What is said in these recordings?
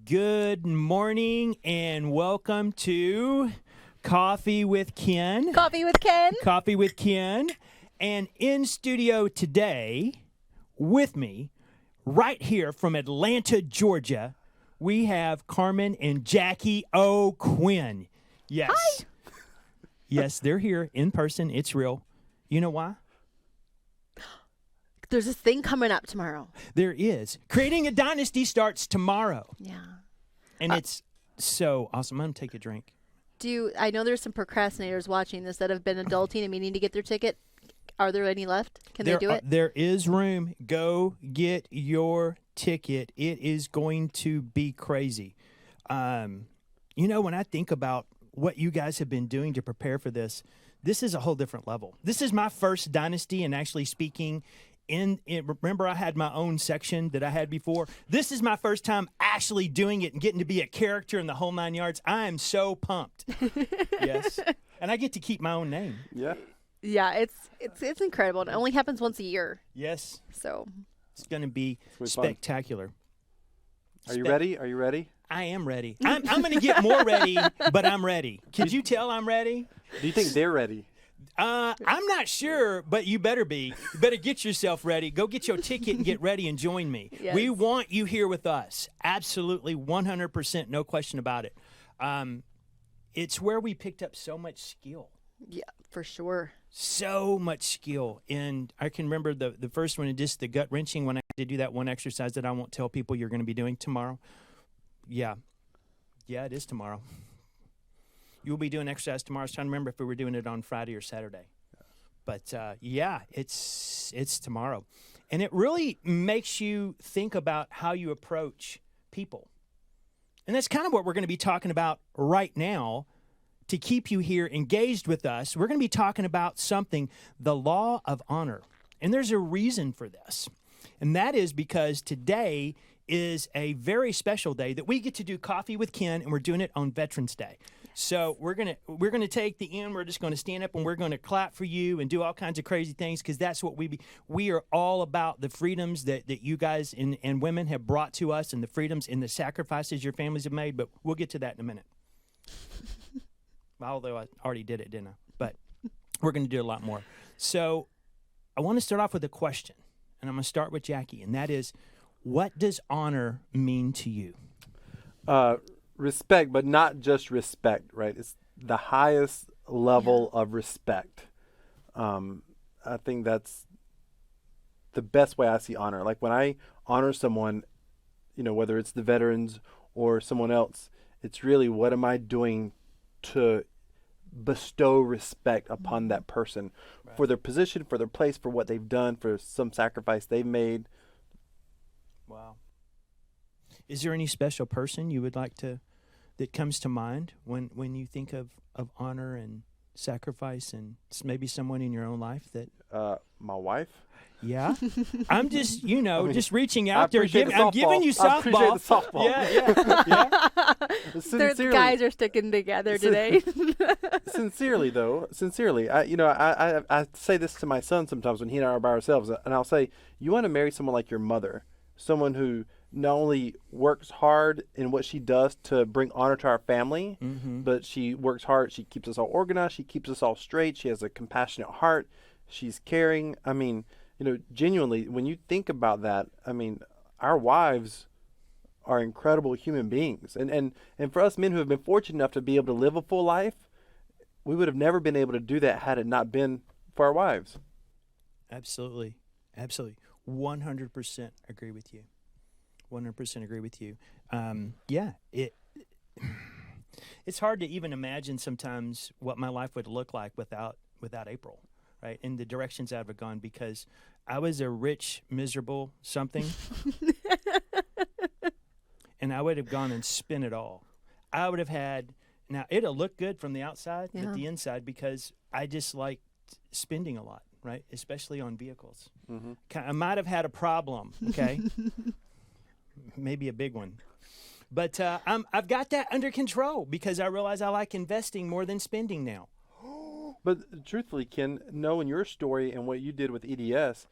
Good morning and welcome to Coffee with Ken. Coffee with Ken. Coffee with Ken. And in studio today with me, right here from Atlanta, Georgia, we have Carmen and Jackie O'Quinn. Yes. Hi. Yes, they're here in person. It's real. You know why? There's this thing coming up tomorrow. There is. Creating a Dynasty starts tomorrow. Yeah. And it's so awesome. I'm going to take a drink. I know there's some procrastinators watching this that have been adulting and meaning to get their ticket. Are there any left? Can they do it? There is room. Go get your ticket. It is going to be crazy. When I think about what you guys have been doing to prepare for this is a whole different level. This is my first Dynasty and actually speaking remember I had my own section that I had before. This is my first time actually doing it and getting to be a character in the whole 9 yards. I am so pumped. Yes. And I get to keep my own name. Yeah. Yeah, it's incredible. It only happens once a year. Yes. So It's going to be fun. spectacular. Are you ready? Are you ready? I am ready. I'm going to get more ready, but I'm ready. Could you tell I'm ready? Do you think they're ready? I'm not sure, but you better be. You better get yourself ready. Go get your ticket and get ready and join me. Yes. We want you here with us. Absolutely, 100%, no question about it. It's where we picked up so much skill. yeah, for sure. So much skill. And I can remember the first one, just the gut-wrenching when I had to do that one exercise that I won't tell people you're going to be doing tomorrow. Yeah, it is tomorrow. You'll be doing exercise tomorrow. I was trying to remember if we were doing it on Friday or Saturday. But, it's tomorrow. And it really makes you think about how you approach people. And that's kind of what we're going to be talking about right now to keep you here engaged with us. We're going to be talking about something, the law of honor. And there's a reason for this. And that is because today is a very special day that we get to do Coffee with Ken, and we're doing it on Veterans Day. So we're gonna take the end. We're just gonna stand up and we're gonna clap for you and do all kinds of crazy things because that's what we are all about, the freedoms that you guys and women have brought to us and the freedoms and the sacrifices your families have made. But we'll get to that in a minute. Although I already did it, didn't I? But we're gonna do a lot more. So I want to start off with a question, and I'm gonna start with Jackie, and that is, what does honor mean to you? Respect, but not just respect, right? It's the highest level of respect. I think that's the best way I see honor. Like when I honor someone, whether it's the veterans or someone else, it's really what am I doing to bestow respect upon that person for their position, for their place, for what they've done, for some sacrifice they've made. Wow. Is there any special person you would like that comes to mind when you think of honor and sacrifice, and maybe someone in your own life that? My wife. Yeah. I'm just, just reaching out there. I'm giving you softball. I appreciate the softball. Yeah. The guys are sticking together today. Sincerely, I say this to my son sometimes when he and I are by ourselves, and I'll say, you want to marry someone like your mother, someone who not only works hard in what she does to bring honor to our family, but she works hard. She keeps us all organized. She keeps us all straight. She has a compassionate heart. She's caring. I mean, genuinely, when you think about that, I mean, our wives are incredible human beings. And for us men who have been fortunate enough to be able to live a full life, we would have never been able to do that had it not been for our wives. Absolutely. 100% agree with you. 100% agree with you. It's hard to even imagine sometimes what my life would look like without April, right? And the directions I've gone, because I was a rich, miserable something, and I would have gone and spent it all. I would have had, now it'll look good from the outside, but the inside, because I just liked spending a lot, right? Especially on vehicles. I might have had a problem, okay? Maybe a big one. But I've got that under control because I realize I like investing more than spending now. But truthfully, Ken, knowing your story and what you did with EDS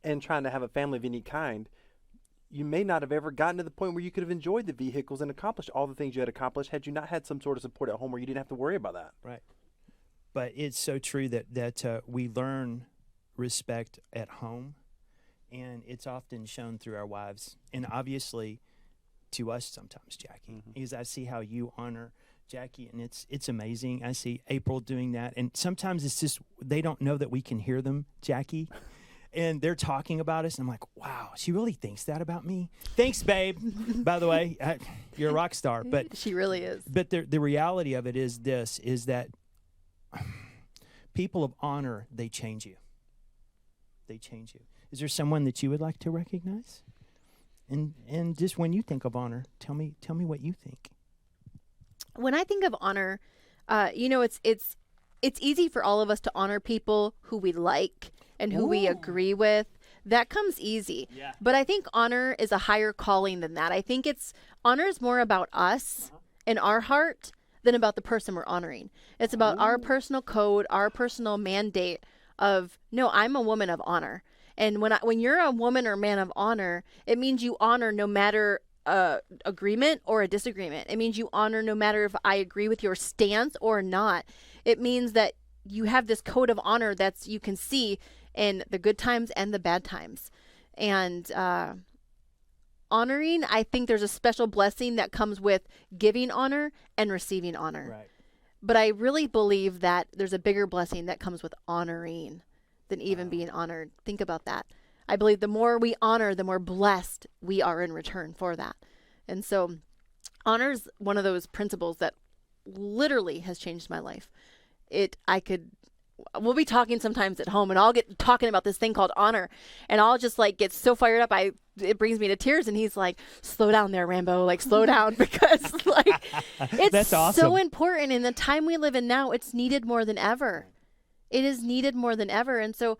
and trying to have a family of any kind, you may not have ever gotten to the point where you could have enjoyed the vehicles and accomplished all the things you had accomplished had you not had some sort of support at home where you didn't have to worry about that. Right. But it's so true that we learn respect at home, and it's often shown through our wives, and obviously to us sometimes, Jackie, because I see how you honor Jackie, and it's amazing. I see April doing that, and sometimes it's just they don't know that we can hear them, Jackie. And they're talking about us, and I'm like, wow, she really thinks that about me? Thanks, babe. By the way, you're a rock star. But She really is. But the reality of it is this, is that people of honor, they change you. They change you. Is there someone that you would like to recognize? And just when you think of honor, tell me what you think. When I think of honor, it's easy for all of us to honor people who we like and who we agree with. That comes easy. Yeah. But I think honor is a higher calling than that. I think honor is more about us and our heart than about the person we're honoring. It's about our personal code, our personal mandate of, no, I'm a woman of honor. And when you're a woman or man of honor, it means you honor no matter agreement or a disagreement. It means you honor no matter if I agree with your stance or not. It means that you have this code of honor that's you can see in the good times and the bad times. And honoring, I think there's a special blessing that comes with giving honor and receiving honor. Right. But I really believe that there's a bigger blessing that comes with honoring than even being honored. Think about that. I believe the more we honor, the more blessed we are in return for that. And so honor is one of those principles that literally has changed my life. We'll be talking sometimes at home, and I'll get talking about this thing called honor, and I'll just like get so fired up. It brings me to tears, and he's like, slow down there, Rambo, like slow down, because like it's That's awesome. so important in the time we live in now. It's needed more than ever. It is needed more than ever. And so,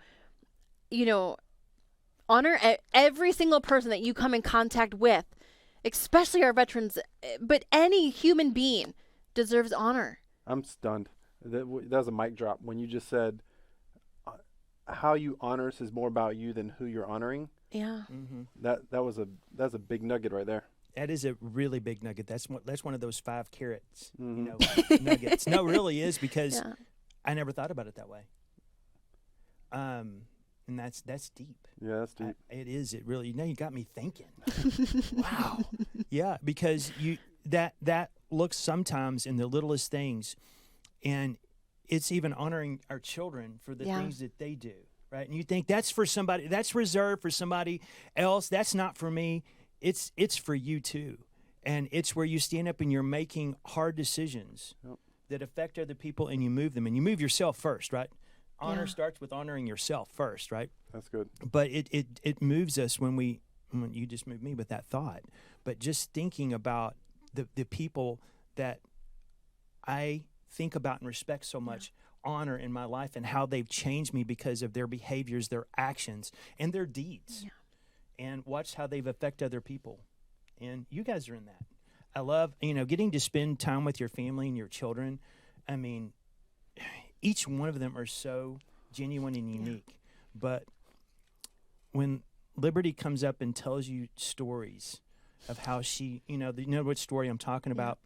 honor every single person that you come in contact with, especially our veterans, but any human being deserves honor. I'm stunned. That was a mic drop when you just said how you honor us is more about you than who you're honoring. Yeah. That's a big nugget right there. That is a really big nugget. That's one of those 5 carrots, nuggets. No, it really is, because I never thought about it that way. And that's deep. Yeah, that's deep. It is. It really. You got me thinking. Wow. Yeah, because that looks sometimes in the littlest things, and it's even honoring our children for the things that they do, right? And you think that's for somebody, that's reserved for somebody else. That's not for me. It's for you too, and it's where you stand up and you're making hard decisions that affect other people, and you move them, and you move yourself first, right? Honor starts with honoring yourself first, right? That's good. But it moves us when you just moved me with that thought. But just thinking about the people that I think about and respect so much, honor in my life, and how they've changed me because of their behaviors, their actions, and their deeds. Yeah. And watch how they've affected other people. And you guys are in that. I love, getting to spend time with your family and your children. I mean, each one of them are so genuine and unique. But when Liberty comes up and tells you stories of how she, what story I'm talking about,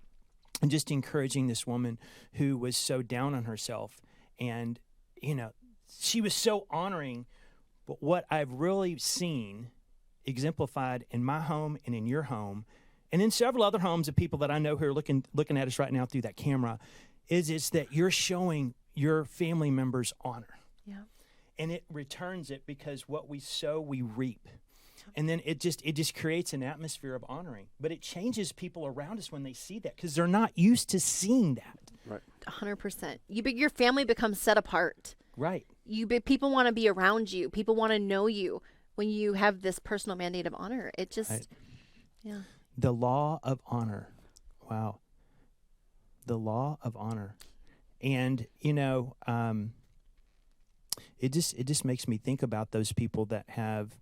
and just encouraging this woman who was so down on herself, and, she was so honoring. But what I've really seen exemplified in my home and in your home, and in several other homes of people that I know who are looking at us right now through that camera, is that you're showing your family members honor. Yeah. And it returns it, because what we sow, we reap. And then it just creates an atmosphere of honoring. But it changes people around us when they see that, because they're not used to seeing that. Right. 100%. Your family becomes set apart. Right. People want to be around you. People want to know you when you have this personal mandate of honor. It just, The law of honor. Wow. The law of honor. And, it just makes me think about those people that have,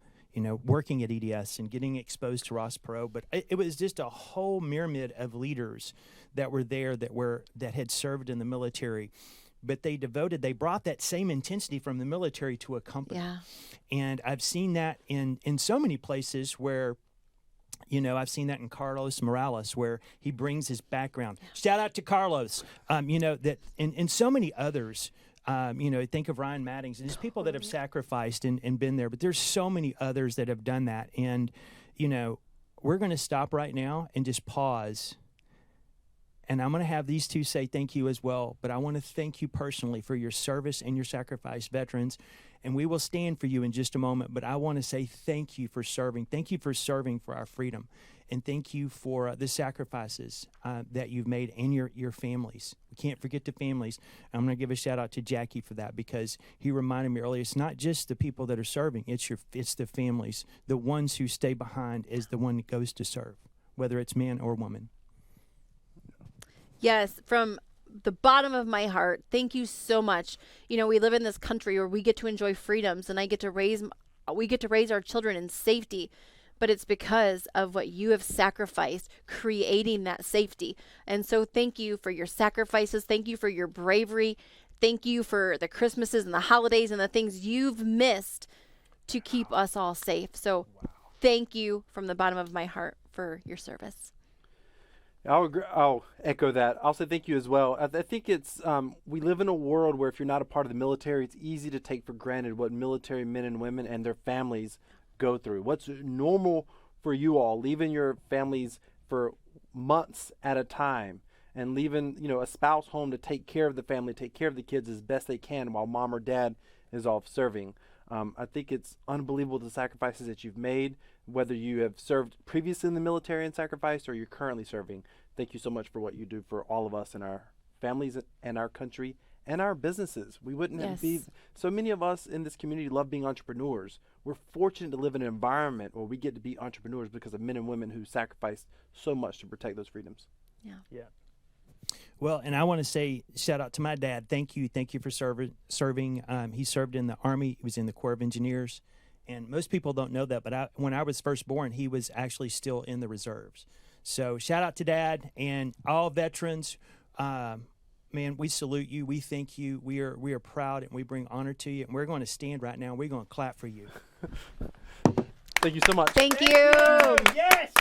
working at EDS and getting exposed to Ross Perot. But it was just a whole myriad of leaders that were there that had served in the military. But they brought that same intensity from the military to a company. Yeah. And I've seen that in so many places where I've seen that in Carlos Morales, where he brings his background. Shout out to Carlos. That and so many others. Think of Ryan Maddings. And there's people that have sacrificed and been there, but there's so many others that have done that. And, we're going to stop right now and just pause. And I'm going to have these two say thank you as well. But I want to thank you personally for your service and your sacrifice, veterans. And we will stand for you in just a moment. But I want to say thank you for serving. Thank you for serving for our freedom. And thank you for the sacrifices that you've made and your families. We can't forget the families. I'm going to give a shout out to Jackie for that, because he reminded me earlier, it's not just the people that are serving, it's the families. The ones who stay behind is the one that goes to serve, whether it's man or woman. Yes, from the bottom of my heart, thank you so much. We live in this country where we get to enjoy freedoms, and we get to raise our children in safety. But it's because of what you have sacrificed, creating that safety. And so thank you for your sacrifices. Thank you for your bravery. Thank you for the Christmases and the holidays and the things you've missed to keep us all safe. So thank you from the bottom of my heart for your service. I'll echo that. I'll say thank you as well. I think it's we live in a world where if you're not a part of the military, it's easy to take for granted what military men and women and their families go through. What's normal for you all, leaving your families for months at a time and leaving, a spouse home to take care of the family, take care of the kids as best they can while mom or dad is off serving. I think it's unbelievable the sacrifices that you've made, whether you have served previously in the military and sacrificed or you're currently serving. Thank you so much for what you do for all of us and our families and our country and our businesses. We wouldn't be, so many of us in this community love being entrepreneurs. We're fortunate to live in an environment where we get to be entrepreneurs because of men and women who sacrifice so much to protect those freedoms. Yeah. Well, and I want to say shout out to my dad. Thank you for serving. He served in the Army. He was in the Corps of Engineers, and most people don't know that. But when I was first born, he was actually still in the reserves. So shout out to Dad and all veterans. Man, we salute you. We thank you. We are proud, and we bring honor to you. And we're going to stand right now. We're going to clap for you. Thank you so much. Thank you. Yes.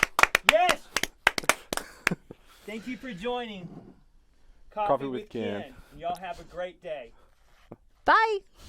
Thank you for joining Coffee with Ken. Y'all have a great day. Bye.